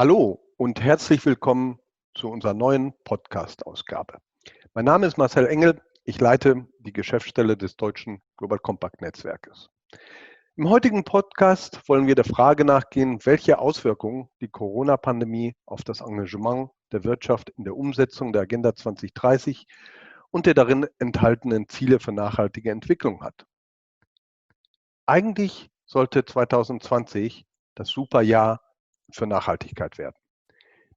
Hallo und herzlich willkommen zu unserer neuen Podcast-Ausgabe. Mein Name ist Marcel Engel, ich leite die Geschäftsstelle des Deutschen Global Compact Netzwerkes. Im heutigen Podcast wollen wir der Frage nachgehen, welche Auswirkungen die Corona-Pandemie auf das Engagement der Wirtschaft in der Umsetzung der Agenda 2030 und der darin enthaltenen Ziele für nachhaltige Entwicklung hat. Eigentlich sollte 2020 das Superjahr für Nachhaltigkeit werden.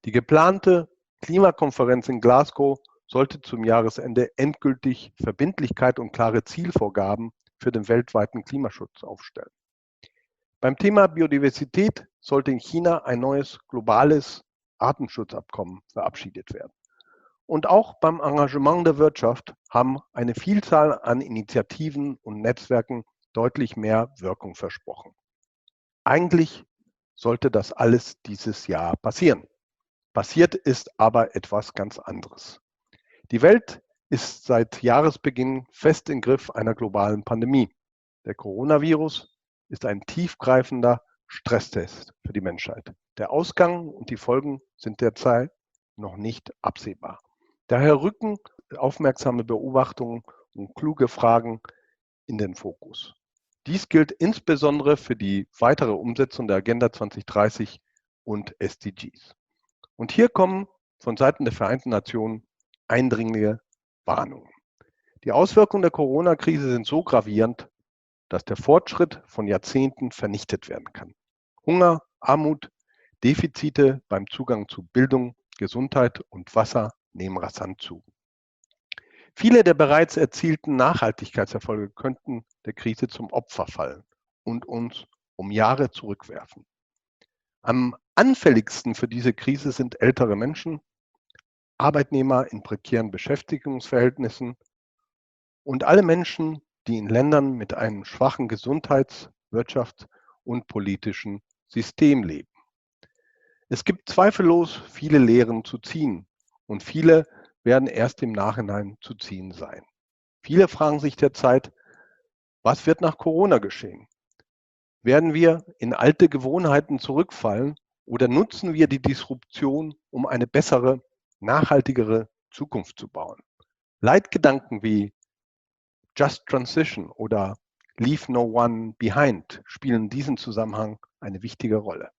Die geplante Klimakonferenz in Glasgow sollte zum Jahresende endgültig Verbindlichkeit und klare Zielvorgaben für den weltweiten Klimaschutz aufstellen. Beim Thema Biodiversität sollte in China ein neues globales Artenschutzabkommen verabschiedet werden. Und auch beim Engagement der Wirtschaft haben eine Vielzahl an Initiativen und Netzwerken deutlich mehr Wirkung versprochen. Eigentlich sollte das alles dieses Jahr passieren. Passiert ist aber etwas ganz anderes. Die Welt ist seit Jahresbeginn fest im Griff einer globalen Pandemie. Der Coronavirus ist ein tiefgreifender Stresstest für die Menschheit. Der Ausgang und die Folgen sind derzeit noch nicht absehbar. Daher rücken aufmerksame Beobachtungen und kluge Fragen in den Fokus. Dies gilt insbesondere für die weitere Umsetzung der Agenda 2030 und SDGs. Und hier kommen von Seiten der Vereinten Nationen eindringliche Warnungen. Die Auswirkungen der Corona-Krise sind so gravierend, dass der Fortschritt von Jahrzehnten vernichtet werden kann. Hunger, Armut, Defizite beim Zugang zu Bildung, Gesundheit und Wasser nehmen rasant zu. Viele der bereits erzielten Nachhaltigkeitserfolge könnten der Krise zum Opfer fallen und uns um Jahre zurückwerfen. Am anfälligsten für diese Krise sind ältere Menschen, Arbeitnehmer in prekären Beschäftigungsverhältnissen und alle Menschen, die in Ländern mit einem schwachen Gesundheits-, Wirtschafts- und politischen System leben. Es gibt zweifellos viele Lehren zu ziehen und viele werden erst im Nachhinein zu ziehen sein. Viele fragen sich derzeit, was wird nach Corona geschehen? Werden wir in alte Gewohnheiten zurückfallen oder nutzen wir die Disruption, um eine bessere, nachhaltigere Zukunft zu bauen? Leitgedanken wie Just Transition oder Leave No One Behind spielen in diesem Zusammenhang eine wichtige Rolle.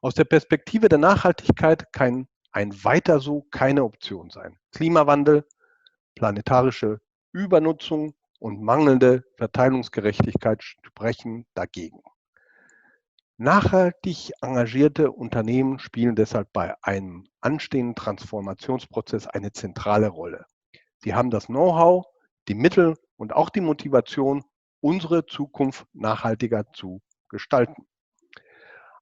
Aus der Perspektive der Nachhaltigkeit kann ein Weiter so keine Option sein. Klimawandel, planetarische Übernutzung und mangelnde Verteilungsgerechtigkeit sprechen dagegen. Nachhaltig engagierte Unternehmen spielen deshalb bei einem anstehenden Transformationsprozess eine zentrale Rolle. Sie haben das Know-how, die Mittel und auch die Motivation, unsere Zukunft nachhaltiger zu gestalten.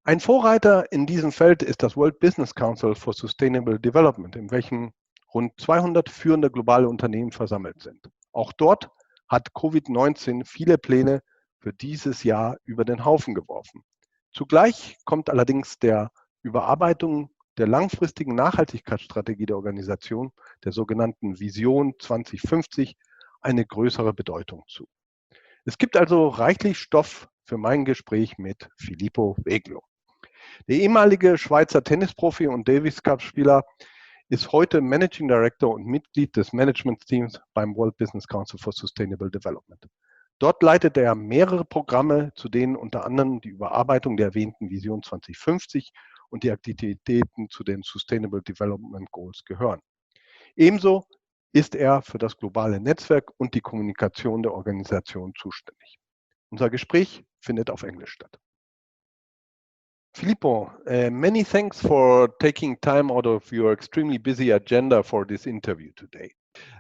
Ein Vorreiter in diesem Feld ist das World Business Council for Sustainable Development, in welchem rund 200 führende globale Unternehmen versammelt sind. Auch dort hat Covid-19 viele Pläne für dieses Jahr über den Haufen geworfen. Zugleich kommt allerdings der Überarbeitung der langfristigen Nachhaltigkeitsstrategie der Organisation, der sogenannten Vision 2050, eine größere Bedeutung zu. Es gibt also reichlich Stoff für mein Gespräch mit Filippo Veglio. Der ehemalige Schweizer Tennisprofi und Davis-Cup-Spieler ist heute Managing Director und Mitglied des Management-Teams beim World Business Council for Sustainable Development. Dort leitet er mehrere Programme, zu denen unter anderem die Überarbeitung der erwähnten Vision 2050 und die Aktivitäten zu den Sustainable Development Goals gehören. Ebenso ist er für das globale Netzwerk und die Kommunikation der Organisation zuständig. Unser Gespräch findet auf Englisch statt. Filippo, many thanks for taking time out of your extremely busy agenda for this interview today.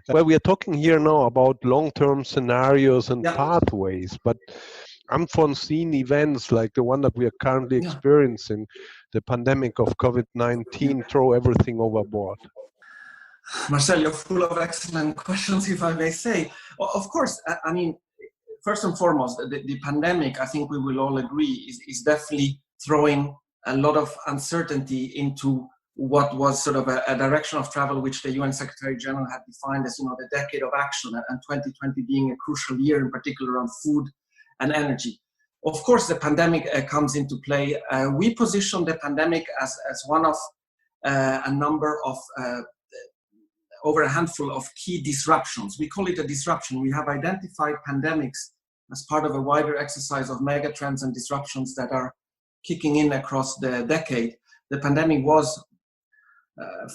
Well, we are talking here now about long-term scenarios and pathways, but unforeseen events like the one that we are currently experiencing, the pandemic of COVID-19, throw everything overboard. Marcel, you're full of excellent questions, if I may say. Of course, I mean, first and foremost, the pandemic, I think we will all agree, is definitely throwing a lot of uncertainty into what was sort of a direction of travel which the UN Secretary General had defined as, the decade of action, and 2020 being a crucial year, in particular on food and energy. Of course, the pandemic comes into play. We position the pandemic as one of a number of over a handful of key disruptions. We call it a disruption. We have identified pandemics as part of a wider exercise of megatrends and disruptions that are kicking in across the decade. The pandemic was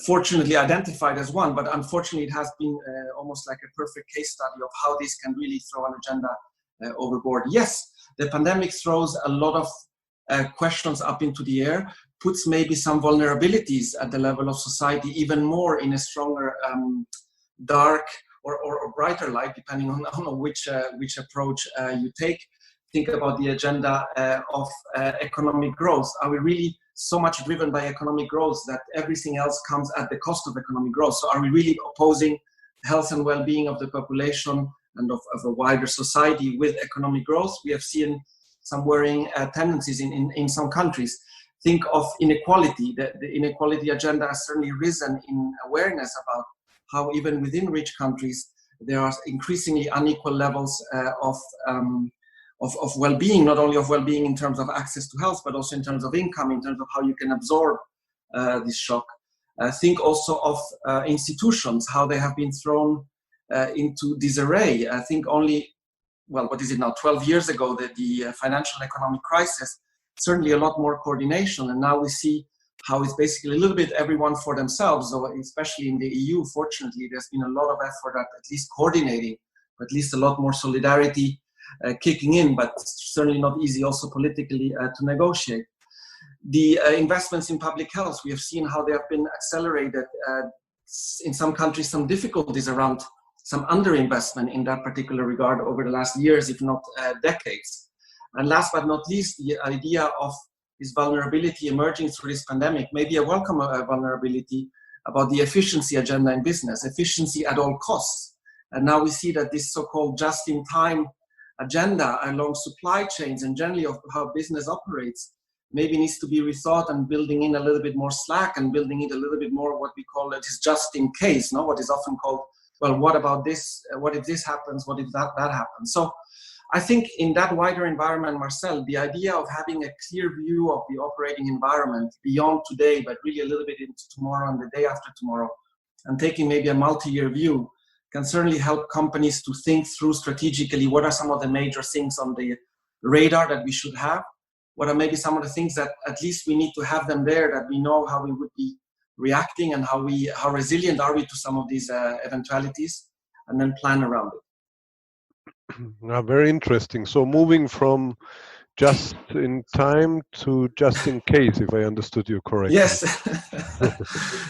fortunately identified as one, but unfortunately it has been almost like a perfect case study of how this can really throw an agenda overboard. Yes, the pandemic throws a lot of questions up into the air, puts maybe some vulnerabilities at the level of society even more in a stronger dark or brighter light, depending on which approach you take. Think about the agenda of economic growth. Are we really so much driven by economic growth that everything else comes at the cost of economic growth? So are we really opposing health and well-being of the population and of a wider society with economic growth? We have seen some worrying tendencies in some countries. Think of inequality. The inequality agenda has certainly risen in awareness about how even within rich countries there are increasingly unequal levels of well-being, not only of well-being in terms of access to health, but also in terms of income, in terms of how you can absorb this shock. Think also of institutions, how they have been thrown into disarray. I think only, well, what is it now, 12 years ago, that the financial economic crisis, certainly a lot more coordination, and now we see how it's basically a little bit everyone for themselves, so especially in the EU, fortunately, there's been a lot of effort at least coordinating, at least a lot more solidarity kicking in, but certainly not easy also politically to negotiate. The investments in public health, we have seen how they have been accelerated. In some countries, some difficulties around some underinvestment in that particular regard over the last years, if not decades. And last but not least, the idea of this vulnerability emerging through this pandemic, maybe a welcome vulnerability about the efficiency agenda in business, efficiency at all costs. And now we see that this so-called just-in-time agenda along supply chains and generally of how business operates maybe needs to be rethought and building in a little bit more slack and building in a little bit more what we call it is just in case, no? What is often called, well, what about this? What if this happens? What if that happens? So I think in that wider environment, Marcel, the idea of having a clear view of the operating environment beyond today, but really a little bit into tomorrow and the day after tomorrow, and taking maybe a multi-year view can certainly help companies to think through strategically what are some of the major things on the radar that we should have, what are maybe some of the things that at least we need to have them there, that we know how we would be reacting and how resilient are we to some of these eventualities, and then plan around it. Very interesting. So moving from just in time to just in case, if I understood you correctly. Yes,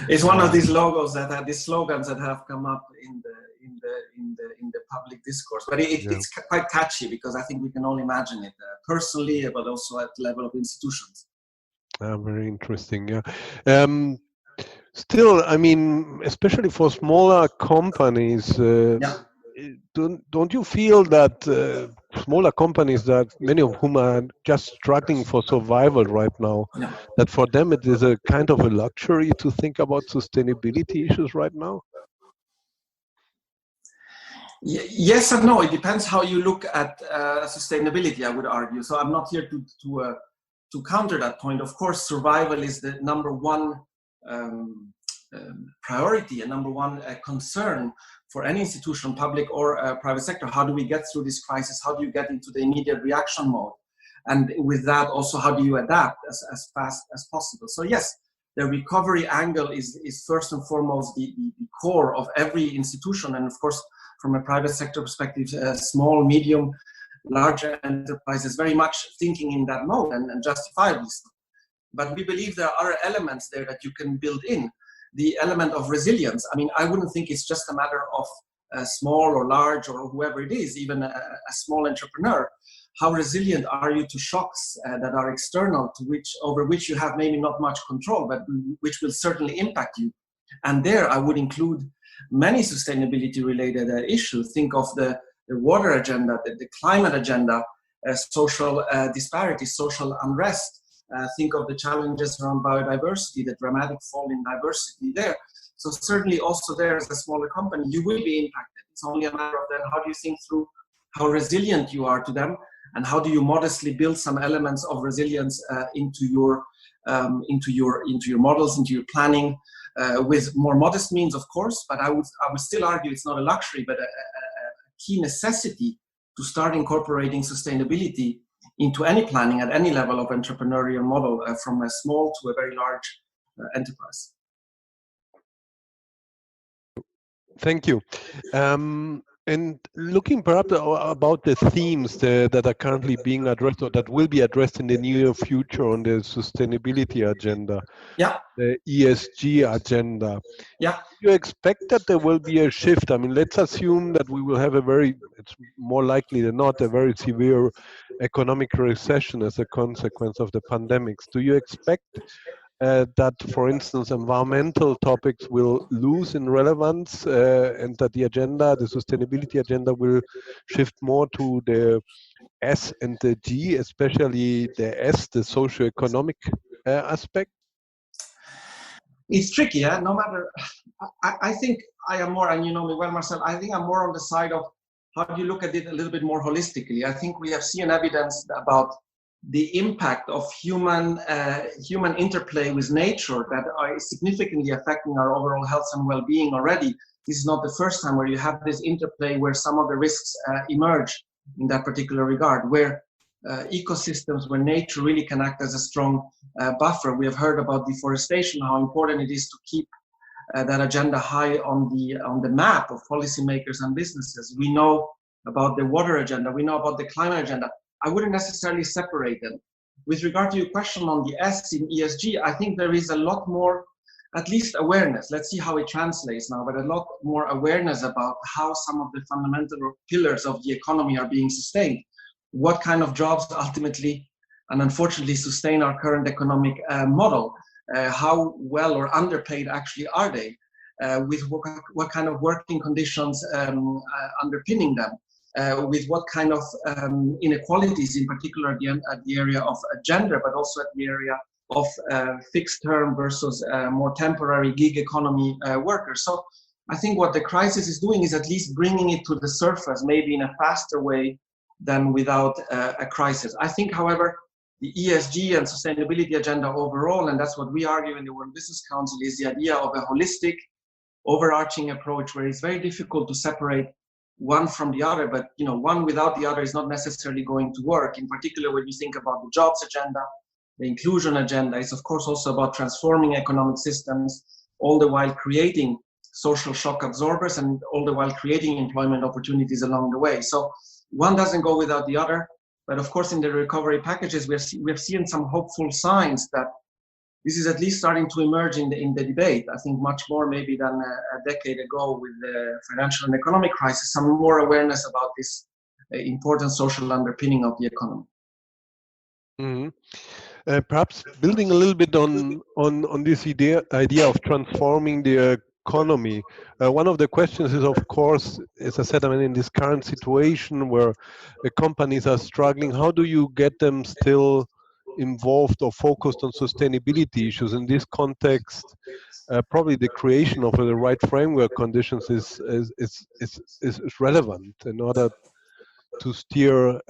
it's one of these logos that have these slogans that have come up in the public discourse. But it's quite catchy because I think we can all imagine it personally, but also at the level of institutions. Very interesting. Yeah. Still, I mean, especially for smaller companies. Don't you feel that smaller companies, that many of whom are just struggling for survival right now, that for them it is a kind of a luxury to think about sustainability issues right now? Yes and no. It depends how you look at sustainability, I would argue. So I'm not here to counter that point. Of course, survival is the number one priority and number one concern for any institution, public or private sector. How do we get through this crisis? How do you get into the immediate reaction mode? And with that, also, how do you adapt as fast as possible? So yes, the recovery angle is first and foremost the core of every institution. And of course, from a private sector perspective, small, medium, larger enterprises very much thinking in that mode and justifiably so. But we believe there are elements there that you can build in. The element of resilience. I mean, I wouldn't think it's just a matter of small or large or whoever it is, even a small entrepreneur. How resilient are you to shocks that are external, over which you have maybe not much control, but which will certainly impact you? And there I would include many sustainability-related issues. Think of the water agenda, the climate agenda, social disparity, social unrest. Think of the challenges around biodiversity, the dramatic fall in diversity there. So certainly also there as a smaller company, you will be impacted. It's only a matter of then how do you think through how resilient you are to them and how do you modestly build some elements of resilience into your models, into your planning, with more modest means, of course. But I would still argue it's not a luxury, but a key necessity to start incorporating sustainability into any planning at any level of entrepreneurial model, from a small to a very large enterprise. Thank you. And looking perhaps about the themes that are currently being addressed or that will be addressed in the near future on the sustainability agenda, Yeah. the ESG agenda. Yeah. Do you expect that there will be a shift? I mean, let's assume that we will have it's more likely than not, a very severe economic recession as a consequence of the pandemics. Do you expect that, for instance, environmental topics will lose in relevance, and that the sustainability agenda will shift more to the S and the G, especially the S, the socio-economic aspect? It's tricky, yeah. No matter, I think I am more, and you know me well, Marcel, I think I'm more on the side of how do you look at it a little bit more holistically. I think we have seen evidence about the impact of human interplay with nature that are significantly affecting our overall health and well-being already. This is not the first time where you have this interplay where some of the risks emerge in that particular regard, where ecosystems, where nature really can act as a strong buffer. We have heard about deforestation, how important it is to keep that agenda high on the map of policymakers and businesses. We know about the water agenda, we know about the climate agenda. I wouldn't necessarily separate them. With regard to your question on the S in ESG, I think there is a lot more, at least awareness. Let's see how it translates now, but a lot more awareness about how some of the fundamental pillars of the economy are being sustained. What kind of jobs ultimately and unfortunately sustain our current economic model? How well or underpaid actually are they? With what kind of working conditions underpinning them? With what kind of inequalities, in particular at the area of gender, but also at the area of fixed term versus more temporary gig economy workers. So I think what the crisis is doing is at least bringing it to the surface, maybe in a faster way than without a crisis. I think, however, the ESG and sustainability agenda overall, and that's what we argue in the World Business Council, is the idea of a holistic, overarching approach where it's very difficult to separate one from the other, but one without the other is not necessarily going to work. In particular, when you think about the jobs agenda, the inclusion agenda, it's of course also about transforming economic systems, all the while creating social shock absorbers and all the while creating employment opportunities along the way. So one doesn't go without the other, but of course in the recovery packages, we have seen some hopeful signs that this is at least starting to emerge in the debate. I think much more maybe than a decade ago with the financial and economic crisis, some more awareness about this important social underpinning of the economy. Mm-hmm. Perhaps building a little bit on this idea of transforming the economy. One of the questions is, of course, as I said, I mean, in this current situation where the companies are struggling, how do you get them still involved or focused on sustainability issues? In this context, probably the creation of the right framework conditions is relevant in order to steer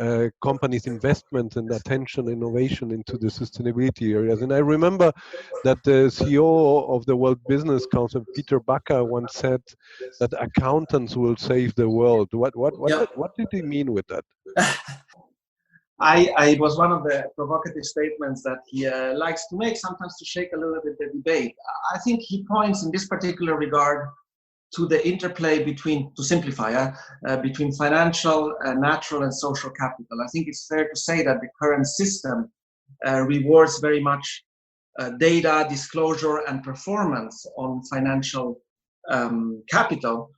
companies' investment and attention, innovation into the sustainability areas. And I remember that the CEO of the World Business Council, Peter Bakker, once said that accountants will save the world. What did he mean with that? It was one of the provocative statements that he likes to make, sometimes to shake a little bit the debate. I think he points in this particular regard to the interplay between, to simplify, between financial, natural and social capital. I think it's fair to say that the current system rewards very much data, disclosure and performance on financial capital.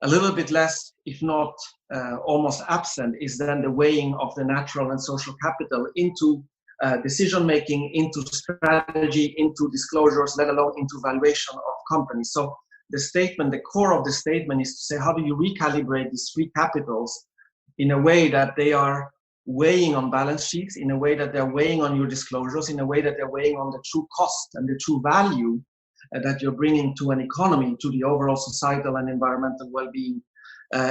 A little bit less, if not almost absent, is then the weighing of the natural and social capital into decision-making, into strategy, into disclosures, let alone into valuation of companies. So the statement, the core of the statement is to say, how do you recalibrate these three capitals in a way that they are weighing on balance sheets, in a way that they're weighing on your disclosures, in a way that they're weighing on the true cost and the true value that you're bringing to an economy, to the overall societal and environmental well-being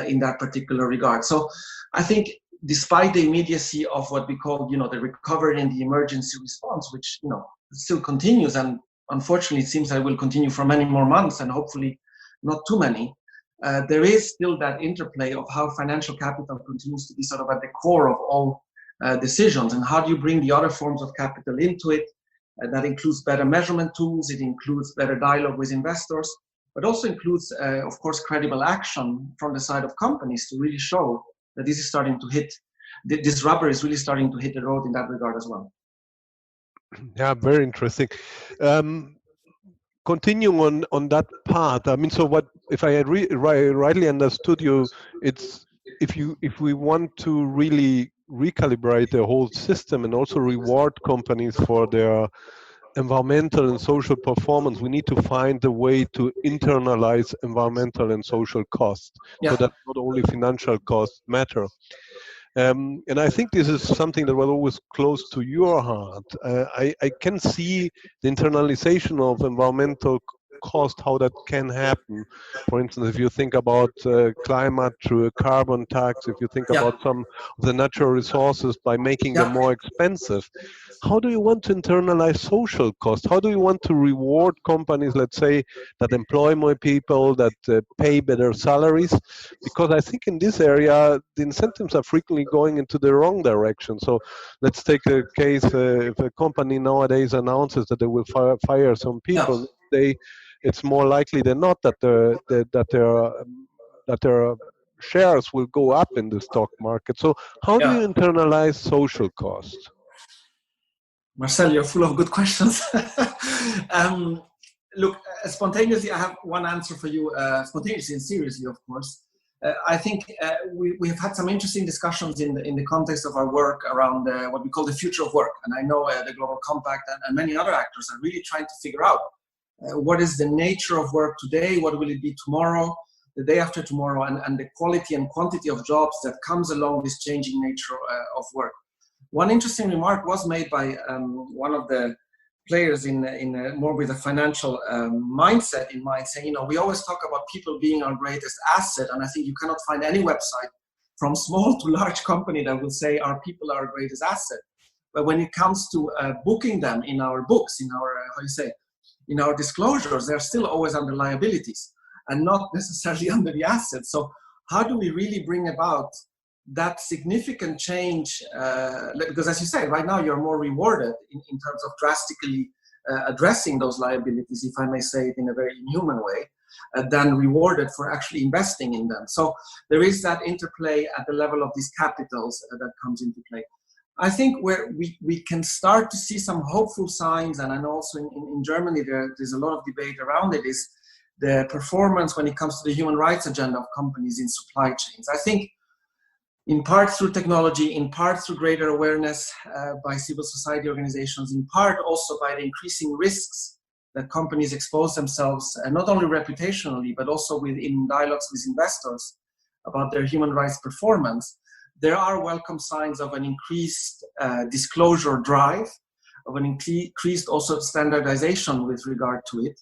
in that particular regard. So I think despite the immediacy of what we call, the recovery and the emergency response, which, still continues, and unfortunately it seems that it will continue for many more months and hopefully not too many, there is still that interplay of how financial capital continues to be sort of at the core of all decisions, and how do you bring the other forms of capital into it. That includes better measurement tools, it includes better dialogue with investors, but also includes, of course, credible action from the side of companies to really show that this is starting to hit, this rubber is really starting to hit the road in that regard as well. Yeah, very interesting. Continuing on that part, I mean, so what, if I had rightly understood you, it's if we want to really recalibrate the whole system and also reward companies for their environmental and social performance, we need to find a way to internalize environmental and social costs, so that not only financial costs matter. And I think this is something that was always close to your heart. I can see the internalization of environmental cost, how that can happen. For instance, if you think about climate through a carbon tax, if you think about some of the natural resources by making them more expensive, how do you want to internalize social cost? How do you want to reward companies, let's say, that employ more people, that pay better salaries? Because I think in this area, the incentives are frequently going into the wrong direction. So let's take a case, if a company nowadays announces that they will fire some people, it's more likely than not that their shares will go up in the stock market. So how do you internalize social costs? Marcel, you're full of good questions. Look, spontaneously, I have one answer for you, spontaneously and seriously, of course. I think we have had some interesting discussions in the context of our work around what we call the future of work. And I know the Global Compact and many other actors are really trying to figure out what is the nature of work today, what will it be tomorrow, the day after tomorrow, and the quality and quantity of jobs that comes along this changing nature of work. One interesting remark was made by one of the players in more with a financial mindset in mind, saying, we always talk about people being our greatest asset, and I think you cannot find any website from small to large company that will say our people are our greatest asset. But when it comes to booking them in our books, in our, in our disclosures, they're still always under liabilities and not necessarily under the assets. So how do we really bring about that significant change? Because as you say, right now you're more rewarded in terms of drastically addressing those liabilities, if I may say it in a very inhuman way, than rewarded for actually investing in them. So there is that interplay at the level of these capitals that comes into play. I think where we can start to see some hopeful signs, and I know also in Germany there's a lot of debate around it, is the performance when it comes to the human rights agenda of companies in supply chains. I think in part through technology, in part through greater awareness by civil society organizations, in part also by the increasing risks that companies expose themselves, and not only reputationally, but also in dialogues with investors about their human rights performance. There are welcome signs of an increased disclosure drive, of an increased also standardization with regard to it.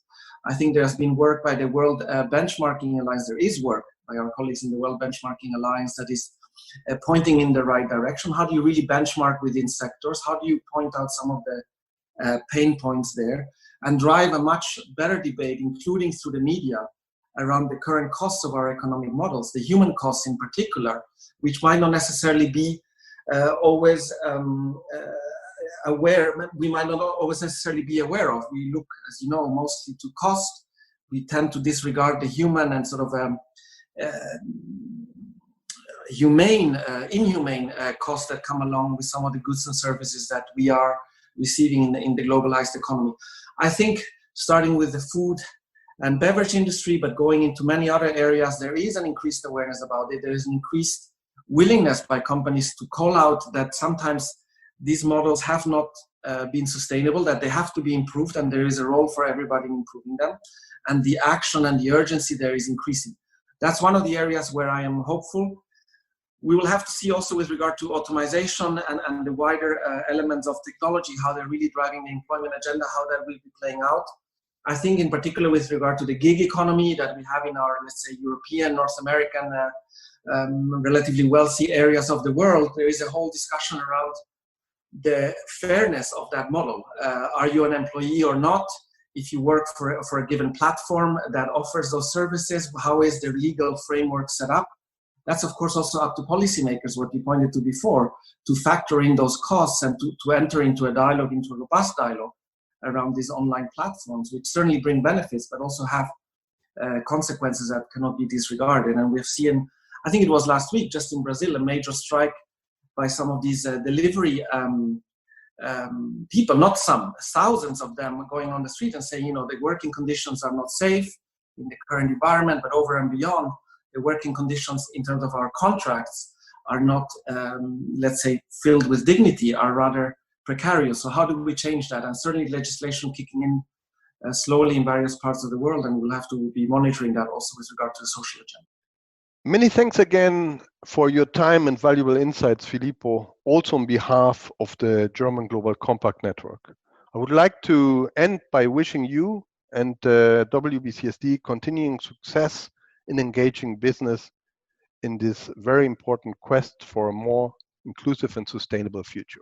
I think there has been work by the World Benchmarking Alliance. There is work by our colleagues in the World Benchmarking Alliance that is pointing in the right direction. How do you really benchmark within sectors? How do you point out some of the pain points there and drive a much better debate, including through the media, around the current costs of our economic models, the human costs in particular, which might not necessarily be always aware, we might not always necessarily be aware of. We look, as you know, mostly to cost. We tend to disregard the human and sort of inhumane costs that come along with some of the goods and services that we are receiving in the globalized economy. I think starting with the food and beverage industry, but going into many other areas, there is an increased awareness about it. There is an increased willingness by companies to call out that sometimes these models have not been sustainable, that they have to be improved, and there is a role for everybody in improving them. And the action and the urgency there is increasing. That's one of the areas where I am hopeful. We will have to see also with regard to automation and the wider elements of technology, how they're really driving the employment agenda, how that will be playing out. I think in particular with regard to the gig economy that we have in our, let's say, European, North American, relatively wealthy areas of the world, there is a whole discussion around the fairness of that model. Are you an employee or not? If you work for a given platform that offers those services, how is their legal framework set up? That's of course also up to policymakers, what you pointed to before, to factor in those costs and to enter into a dialogue, into a robust dialogue around these online platforms, which certainly bring benefits, but also have consequences that cannot be disregarded. And we've seen, I think it was last week, just in Brazil, a major strike by some of these delivery people, not some, thousands of them going on the street and saying, the working conditions are not safe in the current environment, but over and beyond, the working conditions in terms of our contracts are not, let's say, filled with dignity, are rather precarious. So how do we change that? And certainly legislation kicking in slowly in various parts of the world, and we'll have to be monitoring that also with regard to the social agenda. Many thanks again for your time and valuable insights, Filippo, also on behalf of the German Global Compact Network. I would like to end by wishing you and WBCSD continuing success in engaging business in this very important quest for a more inclusive and sustainable future.